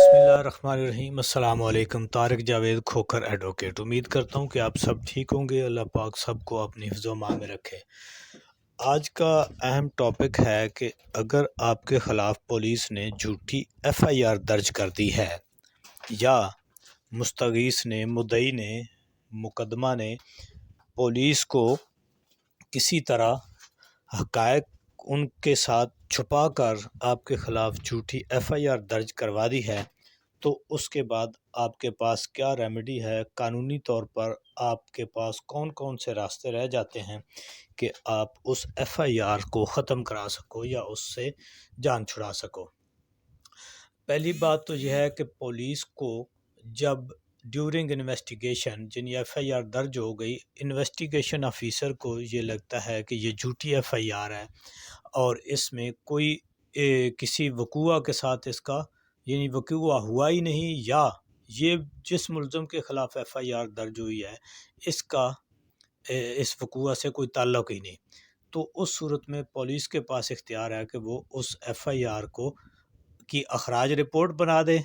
بسم اللہ الرحمن الرحیم۔ السلام علیکم۔ طارق جاوید کھوکھر ایڈوکیٹ۔ امید کرتا ہوں کہ آپ سب ٹھیک ہوں گے۔ اللہ پاک سب کو اپنی حفظ و امان میں رکھے۔ آج کا اہم ٹاپک ہے کہ اگر آپ کے خلاف پولیس نے جھوٹی ایف آئی آر درج کر دی ہے یا مستغیث نے، مدعی نے، مقدمہ نے پولیس کو کسی طرح حقائق ان کے ساتھ چھپا کر آپ کے خلاف جھوٹی ایف آئی آر درج کروا دی ہے، تو اس کے بعد آپ کے پاس کیا ریمیڈی ہے؟ قانونی طور پر آپ کے پاس کون کون سے راستے رہ جاتے ہیں کہ آپ اس ایف آئی آر کو ختم کرا سکو یا اس سے جان چھڑا سکو؟ پہلی بات تو یہ ہے کہ پولیس کو جب ڈیورنگ انویسٹیگیشن یعنی ایف آئی آر درج ہو گئی، انویسٹیگیشن آفیسر کو یہ لگتا ہے کہ یہ جھوٹی ایف آئی آر ہے اور اس میں کوئی کسی وقوع کے ساتھ اس کا یعنی وقوع ہوا ہی نہیں، یا یہ جس ملزم کے خلاف ایف آئی آر درج ہوئی ہے اس کا اس وقوع سے کوئی تعلق ہی نہیں، تو اس صورت میں پولیس کے پاس اختیار ہے کہ وہ اس ایف آئی آر کو کی اخراج رپورٹ بنا دے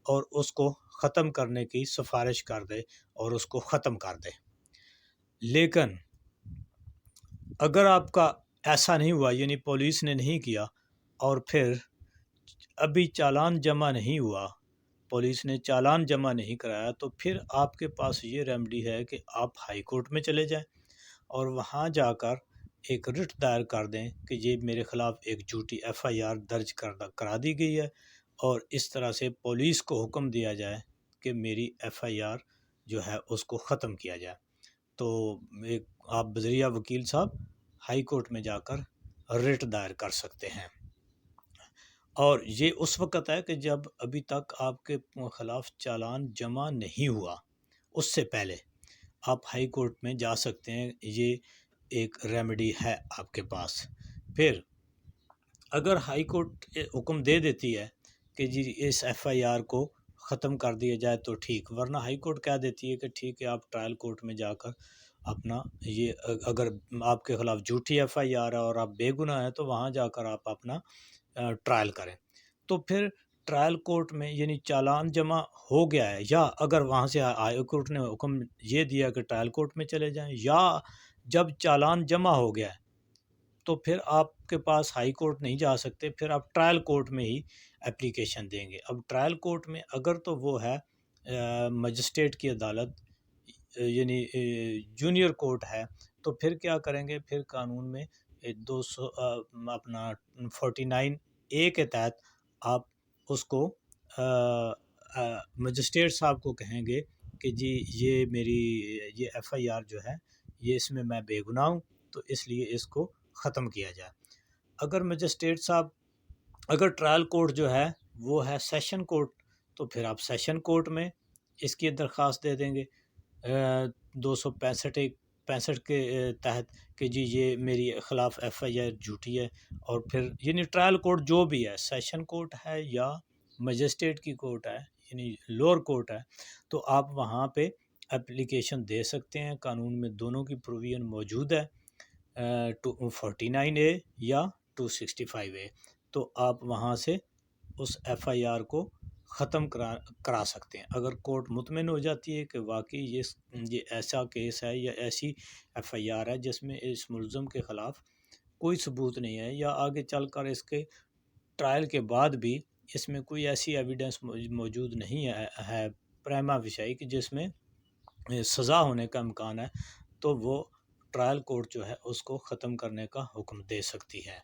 اور اس کو ختم کرنے کی سفارش کر دے اور اس کو ختم کر دے۔ لیکن اگر آپ کا ایسا نہیں ہوا، یعنی پولیس نے نہیں کیا اور پھر ابھی چالان جمع نہیں ہوا، پولیس نے چالان جمع نہیں کرایا، تو پھر آپ کے پاس یہ ریمیڈی ہے کہ آپ ہائی کورٹ میں چلے جائیں اور وہاں جا کر ایک رٹ دائر کر دیں کہ یہ میرے خلاف ایک جھوٹی ایف آئی آر درج کرا دی گئی ہے، اور اس طرح سے پولیس کو حکم دیا جائے کہ میری ایف آئی آر جو ہے اس کو ختم کیا جائے۔ تو آپ بذریعہ وکیل صاحب ہائی کورٹ میں جا کر رٹ دائر کر سکتے ہیں، اور یہ اس وقت ہے کہ جب ابھی تک آپ کے خلاف چالان جمع نہیں ہوا، اس سے پہلے آپ ہائی کورٹ میں جا سکتے ہیں، یہ ایک ریمیڈی ہے آپ کے پاس۔ پھر اگر ہائی کورٹ حکم دے دیتی ہے کہ جی اس ایف آئی آر کو ختم کر دیا جائے تو ٹھیک، ورنہ ہائی کورٹ کہہ دیتی ہے کہ ٹھیک ہے آپ ٹرائل کورٹ میں جا کر اپنا یہ اگر آپ کے خلاف جھوٹی ایف آئی آر ہے اور آپ بے گناہ ہیں تو وہاں جا کر آپ اپنا ٹرائل کریں۔ تو پھر ٹرائل کورٹ میں یعنی چالان جمع ہو گیا ہے، یا اگر وہاں سے ہائی کورٹ نے حکم یہ دیا کہ ٹرائل کورٹ میں چلے جائیں، یا جب چالان جمع ہو گیا ہے تو پھر آپ کے پاس ہائی کورٹ نہیں جا سکتے، پھر آپ ٹرائل کورٹ میں ہی اپلیکیشن دیں گے۔ اب ٹرائل کورٹ میں اگر تو وہ ہے مجسٹریٹ کی عدالت یعنی جونیئر کورٹ ہے، تو پھر کیا کریں گے؟ پھر قانون میں 49A کے تحت آپ اس کو مجسٹریٹ صاحب کو کہیں گے کہ جی یہ میری یہ ایف آئی آر جو ہے یہ اس میں بے گناہ ہوں، تو اس لیے اس کو ختم کیا جائے۔ اگر مجسٹریٹ صاحب اگر ٹرائل کورٹ جو ہے وہ ہے سیشن کورٹ، تو پھر آپ سیشن کورٹ میں اس کی درخواست دے دیں گے 265 کے تحت کہ جی یہ میری خلاف ایف آئی آر جھوٹی ہے، اور پھر یعنی ٹرائل کورٹ جو بھی ہے، سیشن کورٹ ہے یا مجسٹریٹ کی کورٹ ہے یعنی لوور کورٹ ہے، تو آپ وہاں پہ اپلیکیشن دے سکتے ہیں۔ قانون میں دونوں کی پروویژن موجود ہے، 49A یا 265A، تو آپ وہاں سے اس ایف آئی آر کو ختم کرا سکتے ہیں۔ اگر کورٹ مطمئن ہو جاتی ہے کہ واقعی یہ ایسا کیس ہے یا ایسی ایف آئی آر ہے جس میں اس ملزم کے خلاف کوئی ثبوت نہیں ہے، یا آگے چل کر اس کے ٹرائل کے بعد بھی اس میں کوئی ایسی ایویڈنس موجود نہیں ہے پریما فیسی کہ جس میں سزا ہونے کا امکان ہے، تو وہ ٹرائل کورٹ جو ہے اس کو ختم کرنے کا حکم دے سکتی ہے۔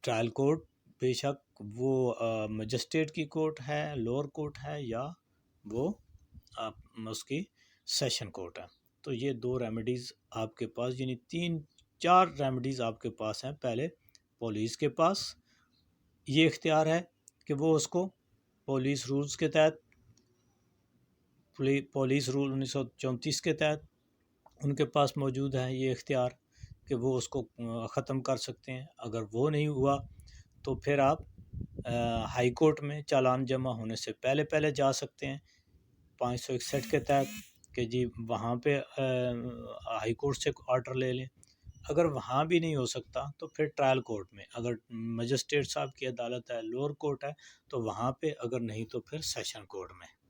ٹرائل کورٹ بے شک وہ مجسٹریٹ کی کورٹ ہے، لوور کورٹ ہے، یا وہ اس کی سیشن کورٹ ہے۔ تو یہ دو ریمیڈیز آپ کے پاس یعنی 3-4 ریمیڈیز آپ کے پاس ہیں۔ پہلے پولیس کے پاس یہ اختیار ہے کہ وہ اس کو پولیس رولز کے تحت، پولیس رول 1934 کے تحت ان کے پاس موجود ہے یہ اختیار کہ وہ اس کو ختم کر سکتے ہیں۔ اگر وہ نہیں ہوا تو پھر آپ ہائی کورٹ میں چالان جمع ہونے سے پہلے جا سکتے ہیں 561 کے تحت کہ جی وہاں پہ ہائی کورٹ سے آرڈر لے لیں اگر وہاں بھی نہیں ہو سکتا تو پھر ٹرائل کورٹ میں، اگر مجسٹریٹ صاحب کی عدالت ہے، لوور کورٹ ہے، تو وہاں پہ، اگر نہیں تو پھر سیشن کورٹ میں۔